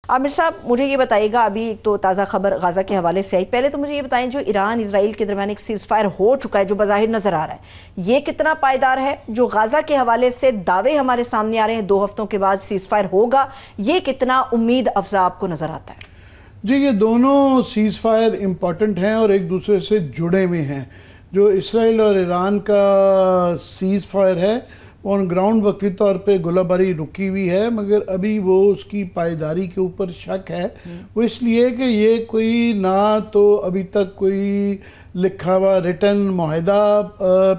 आमिर साहब, मुझे ये बताइएगा, अभी एक तो ताज़ा खबर गाज़ा के हवाले से आई, पहले तो मुझे ये बताएं, जो ईरान इसराइल के दरमियान एक सीज़ फायर हो चुका है जो बज़ाहिर नज़र आ रहा है, ये कितना पायदार है? जो गाज़ा के हवाले से दावे हमारे सामने आ रहे हैं 2 हफ्तों के बाद सीज़ फायर होगा, ये कितना उम्मीद अफजा आपको नज़र आता है? जी, ये दोनों सीज़ फायर इम्पॉर्टेंट हैं और एक दूसरे से जुड़े हुए हैं। जो इसराइल और ईरान का सीज़ फायर है ऑन ग्राउंड वक्ती तौर पे गोलाबारी रुकी हुई है, मगर अभी वो उसकी पायदारी के ऊपर शक है। वो इसलिए कि ये कोई ना तो अभी तक कोई लिखा हुआ रिटन माहिदा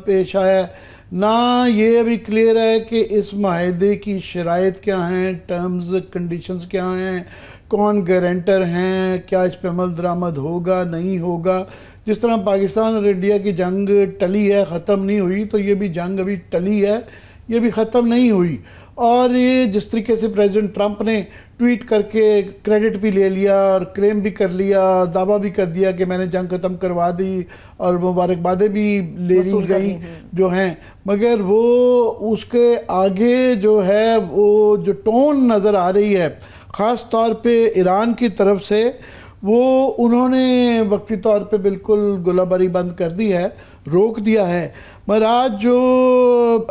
पेश आया, ना ये अभी क्लियर है कि इस माहिदे की शराइत क्या हैं, टर्म्स कंडीशंस क्या हैं, कौन गारंटर हैं, क्या इस पर अमल दरामद होगा नहीं होगा। जिस तरह पाकिस्तान और इंडिया की जंग टली है, ख़त्म नहीं हुई, तो ये भी जंग अभी टली है, ये भी ख़त्म नहीं हुई। और ये जिस तरीके से प्रेसिडेंट ट्रंप ने ट्वीट करके क्रेडिट भी ले लिया और क्लेम भी कर लिया, दावा भी कर दिया कि मैंने जंग ख़त्म करवा दी, और मुबारकबादें भी ले ली गई जो हैं, मगर वो उसके आगे जो है वो जो टोन नज़र आ रही है ख़ास तौर पे ईरान की तरफ से, वो उन्होंने वक्ती तौर पे बिल्कुल गोलाबारी बंद कर दी है, रोक दिया है। मगर आज जो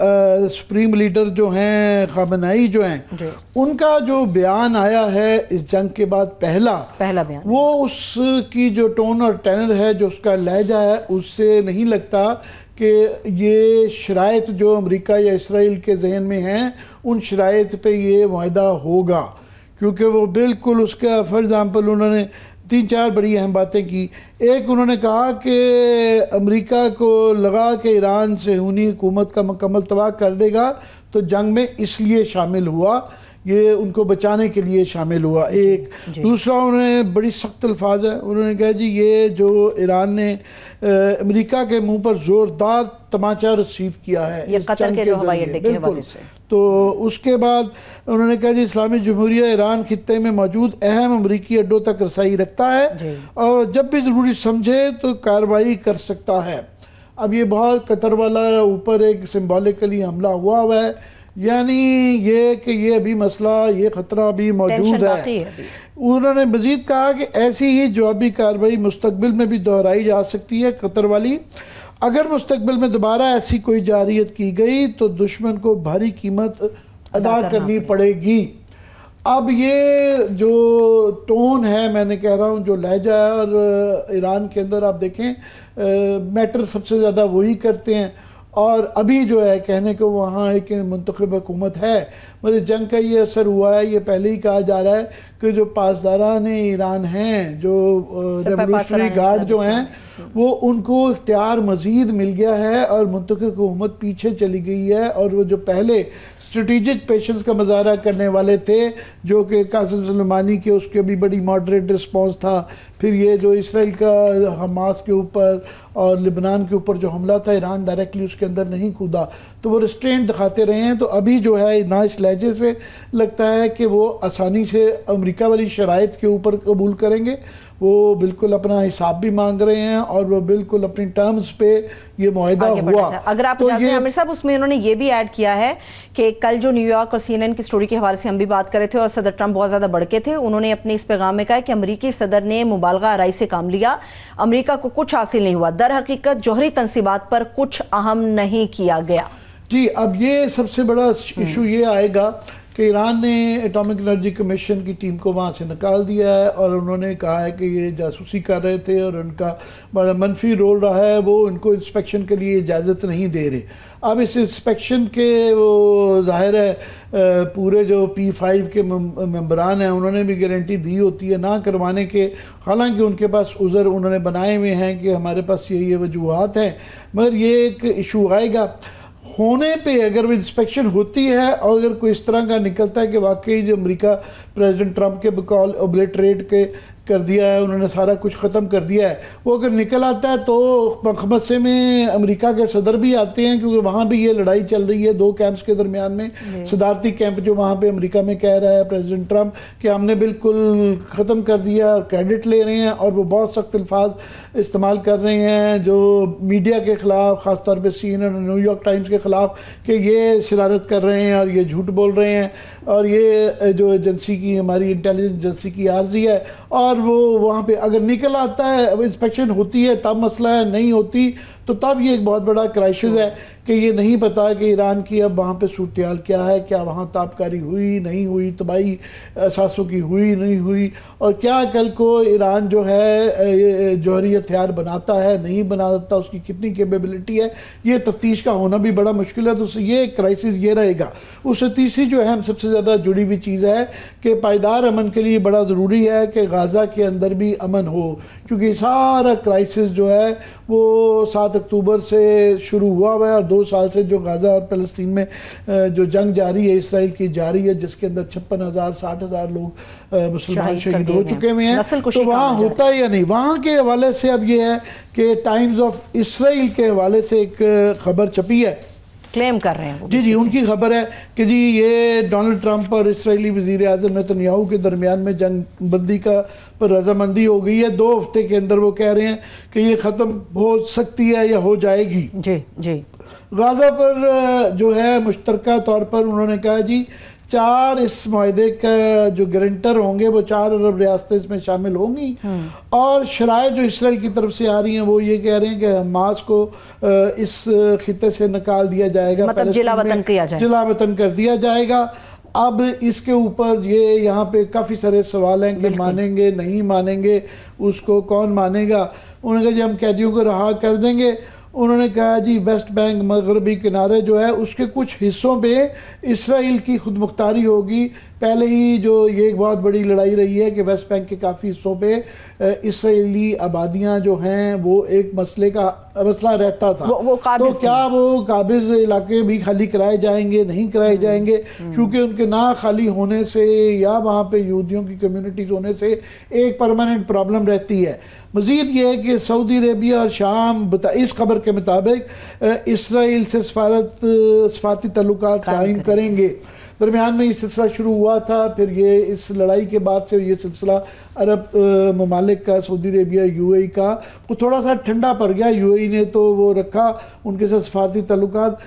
सुप्रीम लीडर जो हैं खामेनेई जो हैं, उनका जो बयान आया है इस जंग के बाद पहला बयान, वो उसकी जो टोन और टेनर है, जो उसका लहजा है, उससे नहीं लगता कि ये शराइत जो अमेरिका या इसराइल के जहन में हैं उन शराइत पे ये वायदा होगा, क्योंकि वो बिल्कुल उसका फॉर एग्ज़ाम्पल उन्होंने 3-4 बड़ी अहम बातें की। एक, उन्होंने कहा कि अमेरिका को लगा कि ईरान सेहूनी हुकूमत का मुकम्मल तबाह कर देगा, तो जंग में इसलिए शामिल हुआ, ये उनको बचाने के लिए शामिल हुआ। एक दूसरा, उन्होंने बड़ी सख्त अल्फाज है, उन्होंने कहा जी ये जो ईरान ने अमेरिका के मुंह पर ज़ोरदार तमाचा रसीद किया है ये कतर के जो हवाई अड्डे के हवाले से। तो उसके बाद उन्होंने कहा जी इस्लामी जमहूरिया ईरान खित्ते में मौजूद अहम अमरीकी अड्डों तक रसाई रखता है और जब भी ज़रूरी समझे तो कार्रवाई कर सकता है। अब ये बहुत कतर वाला ऊपर एक सिम्बॉलिकली हमला हुआ है, यानी ये कि ये अभी मसला, ये ख़तरा अभी मौजूद है। उन्होंने मज़ीद कहा कि ऐसी ही जवाबी कार्रवाई मुस्तकबिल में भी दोहराई जा सकती है कतर वाली। अगर मुस्तकबिल में दोबारा ऐसी कोई जारियत की गई तो दुश्मन को भारी कीमत अदा करनी पड़ेगी। अब ये जो टोन है, मैंने कह रहा हूँ, जो लहजा है, और ईरान के अंदर आप देखें मैटर सबसे ज़्यादा वही करते हैं, और अभी जो है कहने को वहाँ एक मुंतखब हुकूमत है, मगर जंग का ये असर हुआ है। ये पहले ही कहा जा रहा है कि जो पासदारान ईरान हैं, जो रेवोल्यूशनरी गार्ड जो हैं, वो उनको इख्तियार मज़ीद मिल गया है और मुंतखब हुकूमत पीछे चली गई है। और वो जो पहले स्ट्रेटिजिक पेशेंस का मुजाहरा करने वाले थे, जो कि कासिम सुलेमानी के, उसके भी बड़ी मॉडरेट रिस्पॉन्स था। फिर ये जो इसराइल का हमास के ऊपर और लिबनान के ऊपर जो हमला था, ईरान डायरेक्टली उसके अंदर नहीं कूदा, तो वो रिस्ट्रेंट दिखाते रहे हैं। तो अभी जो है ना इस लहजे से लगता है कि वो आसानी से अमेरिका वाली शराइत के ऊपर कबूल करेंगे। वो बिल्कुल अपना हिसाब भी मांग रहे हैं और वो बिल्कुल अपनी टर्म्स पे ये मुआहदा हुआ। अगर आप जानते हैं आमिर साहब, उसमें उन्होंने ये भी ऐड किया है कि कल जो न्यूयॉर्क और CNN की स्टोरी के हवाले से हम भी बात कर रहे थे और सदर ट्रंप बहुत ज़्यादा भड़के थे, उन्होंने अपने इस पैगाम में कहा कि अमरीकी सदर ने मुबालगा आराई से काम लिया, अमरीका को कुछ हासिल नहीं हुआ, दर हकीकत जौहरी तंसीबात पर कुछ अहम नहीं किया गया। जी, अब ये सबसे बड़ा इशू ये आएगा कि ईरान ने एटॉमिक एनर्जी कमीशन की टीम को वहाँ से निकाल दिया है और उन्होंने कहा है कि ये जासूसी कर रहे थे और उनका बड़ा मनफी रोल रहा है, वो उनको इंस्पेक्शन के लिए इजाज़त नहीं दे रहे। अब इस इंस्पेक्शन के वो ज़ाहिर है पूरे जो P5 के मेंबरान हैं उन्होंने भी गारंटी दी होती है ना करवाने के, हालांकि उनके पास उज़र उन्होंने बनाए हुए हैं कि हमारे पास ये वजूहात हैं, मगर ये एक इशू आएगा होने पे। अगर वो इंस्पेक्शन होती है और अगर कोई इस तरह का निकलता है कि वाकई जो अमेरिका प्रेसिडेंट ट्रंप के बकौल ओब्लेटरेट के कर दिया है, उन्होंने सारा कुछ ख़त्म कर दिया है, वो अगर निकल आता है तो मखमसे में अमेरिका के सदर भी आते हैं, क्योंकि वहाँ भी ये लड़ाई चल रही है दो कैंप्स के दरमियान में। सदारती कैंप जो वहाँ पे अमेरिका में कह रहा है प्रेसिडेंट ट्रंप कि हमने बिल्कुल ख़त्म कर दिया और क्रेडिट ले रहे हैं, और वो बहुत सख्त अल्फाज इस्तेमाल कर रहे हैं जो मीडिया के ख़िलाफ़, ख़ासतौर पर CNN और न्यूयॉर्क टाइम्स के के ख़िलाफ़ कि ये शरारत कर रहे हैं और ये झूठ बोल रहे हैं और ये जो एजेंसी की हमारी इंटेलिजेंस एजेंसी की आर्जी है, और वो वहाँ पे अगर निकल आता है, अब इंस्पेक्शन होती है तब मसला है, नहीं होती तो तब ये एक बहुत बड़ा क्राइसिस है कि ये नहीं पता कि ईरान की अब वहाँ पे सूरत हाल क्या है, क्या वहाँ ताबकारी हुई नहीं हुई, तबाही असासों की हुई नहीं हुई, और क्या कल को ईरान जो है जौहरी हथियार बनाता है नहीं बनाता, उसकी कितनी कैपेबिलिटी है, ये तफ्तीश का होना भी बड़ा मुश्किल है। तो ये क्राइसिस ये रहेगा। उससे तीसरी जो अहम सबसे ज़्यादा जुड़ी हुई चीज़ है कि पायदार अमन के लिए बड़ा ज़रूरी है कि गाज़ा के अंदर भी अमन हो, क्योंकि सारा क्राइसिस जो है वो 7 अक्टूबर से शुरू हुआ है और 2 साल से जो गाज़ा और फ़लस्तीन में जो जंग जारी है इसराइल की जारी है, जिसके अंदर 56,000 60,000 लोग मुसलमान शहीद हो चुके हुए हैं। तो वहाँ होता है या नहीं, वहाँ के हवाले से अब ये है कि टाइम्स ऑफ इसराइल के हवाले से एक खबर छपी है, क्लेम कर रहे हैं जी उनकी खबर है कि जी ये डोनाल्ड ट्रंप और इसराइली वज़ीर आज़म नेतन्याहू के दरमियान में जंग बंदी का पर रजामंदी हो गई है। 2 हफ्ते के अंदर वो कह रहे हैं कि ये ख़त्म हो सकती है या हो जाएगी। जी जी गाज़ा पर जो है मुश्तरका तौर पर उन्होंने कहा जी 4 इस माहदे का जो गारंटर होंगे वो 4 अरब रियासतें इसमें शामिल होंगी, और शराइ जो इसराइल की तरफ से आ रही हैं वो ये कह रहे हैं कि हमास को इस खिते से निकाल दिया जाएगा, मतलब जिलावतन किया जाएगा, जिलावतन कर दिया जाएगा। अब इसके ऊपर ये यहाँ पे काफ़ी सारे सवाल हैं कि मानेंगे नहीं मानेंगे, उसको कौन मानेगा। उन्होंने कहा जी हम कैदियों को रहा कर देंगे। उन्होंने कहा जी वेस्ट बैंक मगरबी किनारे जो है उसके कुछ हिस्सों पे इसराइल की खुद मुख्तारी होगी। पहले ही जो ये एक बहुत बड़ी लड़ाई रही है कि वेस्ट बैंक के काफ़ी हिस्सों पे इसराइली आबादियां जो हैं वो एक मसला रहता था। तो क्या वो काबिज इलाके भी खाली कराए जाएंगे नहीं कराए जाएंगे, क्योंकि उनके ना खाली होने से या वहाँ पे यहूदियों की कम्युनिटीज़ होने से एक परमानेंट प्रॉब्लम रहती है। मज़ीद ये है कि सऊदी अरेबिया और शाम इस खबर के मुताबिक इसराइल से सफारती ताल्लुकात कायम करेंगे। दरमियान में ये सिलसिला शुरू हुआ था, फिर ये इस लड़ाई के बाद से ये सिलसिला अरब ममालिक का, सऊदी अरेबिया यूएई का, वो थोड़ा सा ठंडा पड़ गया। यूएई ने तो वो रखा उनके साथ सफारती ताल्लुकात।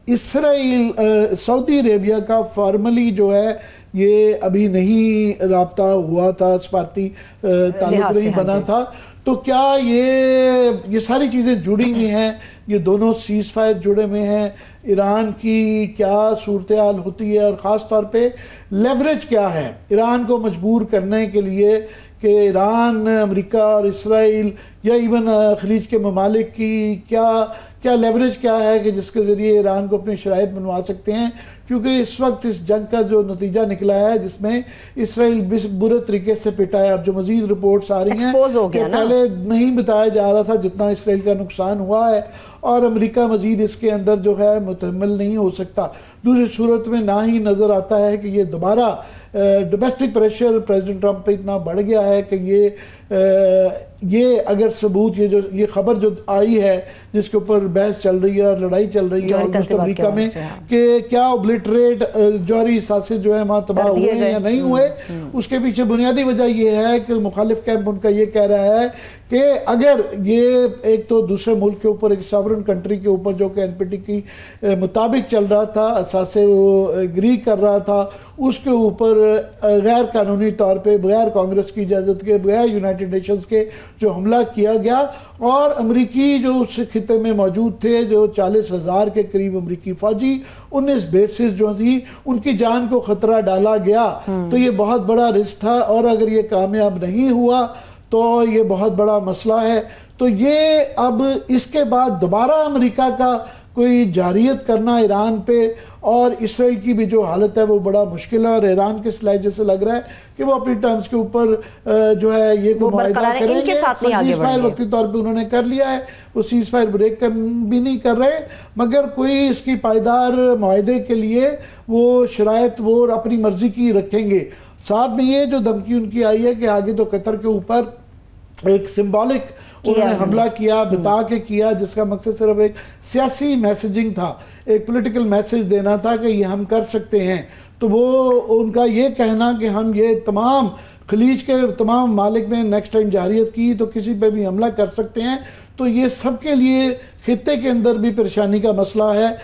इसराइल सऊदी अरेबिया का फॉर्मली जो है ये अभी नहीं राब्ता हुआ था, सफारती ताल्लुक नहीं बना था। तो क्या ये सारी चीज़ें जुड़ी हुई हैं, ये दोनों सीज़ फायर जुड़े हुए हैं। ईरान की क्या सूरत हाल होती है और ख़ास तौर पे लेवरेज क्या है ईरान को मजबूर करने के लिए कि ईरान, अमेरिका और इसराइल या इवन खलीज के ममालिक की क्या लेवरेज क्या है कि जिसके ज़रिए ईरान को अपनी शराइत बनवा सकते हैं। क्योंकि इस वक्त इस जंग का जो नतीजा निकला है जिसमें इसराइल बुरे तरीके से पिटा है। अब जो मज़ीद रिपोर्ट्स आ रही हैं कि पहले नहीं बताया जा रहा था जितना इसराइल का नुकसान हुआ है, और अमेरिका मज़ीद इसके अंदर जो है मुतहम्मिल नहीं हो सकता। दूसरी सूरत में ना ही नज़र आता है कि ये दोबारा डोमेस्टिक प्रेशर प्रेसिडेंट ट्रंप पे इतना बढ़ गया है कि ये अगर सबूत ये खबर जो आई है जिसके ऊपर बहस चल रही है और लड़ाई चल रही है अमेरिका में कि क्या ओब्लिटरेट जौहरी सासे जो है वहाँ तबाह हुए हैं या नहीं हुए, उसके पीछे बुनियादी वजह यह है कि मुखालिफ कैंप उनका ये कह रहा है कि अगर ये एक तो दूसरे मुल्क के ऊपर, एक सॉवरेन कंट्री के ऊपर जो कि एनपीटी की मुताबिक चल रहा था, असासे वो एग्री कर रहा था, उसके ऊपर गैर कानूनी तौर पे बगैर कांग्रेस की इजाज़त के, बगैर यूनाइटेड नेशंस के जो हमला किया गया, और अमरीकी जो उस खिते में मौजूद थे जो 40,000 के करीब अमरीकी फौजी 19 बेसिस जो थी उनकी जान को ख़तरा डाला गया। तो ये बहुत बड़ा रिस्क था, और अगर ये कामयाब नहीं हुआ तो ये बहुत बड़ा मसला है। तो ये अब इसके बाद दोबारा अमेरिका का कोई जारियत करना ईरान पे और इसराइल की भी जो हालत है वो बड़ा मुश्किल है, और ईरान के लहजे से लग रहा है कि वो अपनी टर्म्स के ऊपर जो है ये मुआहिदा करेंगे। सीज़ फायर वक्ती तौर पे उन्होंने कर लिया है, वो सीज़ फायर ब्रेक भी नहीं कर रहे, मगर कोई इसकी पायदार मुआहिदे के लिए वो शराइत वो अपनी मर्जी की रखेंगे। साथ में ये जो धमकी उनकी आई है कि आगे तो कतर के ऊपर एक सिंबॉलिक उन्होंने हमला किया, बता के किया, जिसका मकसद सिर्फ एक सियासी मैसेजिंग था, एक पॉलिटिकल मैसेज देना था कि ये हम कर सकते हैं। तो वो उनका ये कहना कि हम ये तमाम खलीज के तमाम मालिक में नेक्स्ट टाइम जारियत की तो किसी पे भी हमला कर सकते हैं, तो ये सबके लिए खित्ते के अंदर भी परेशानी का मसला है।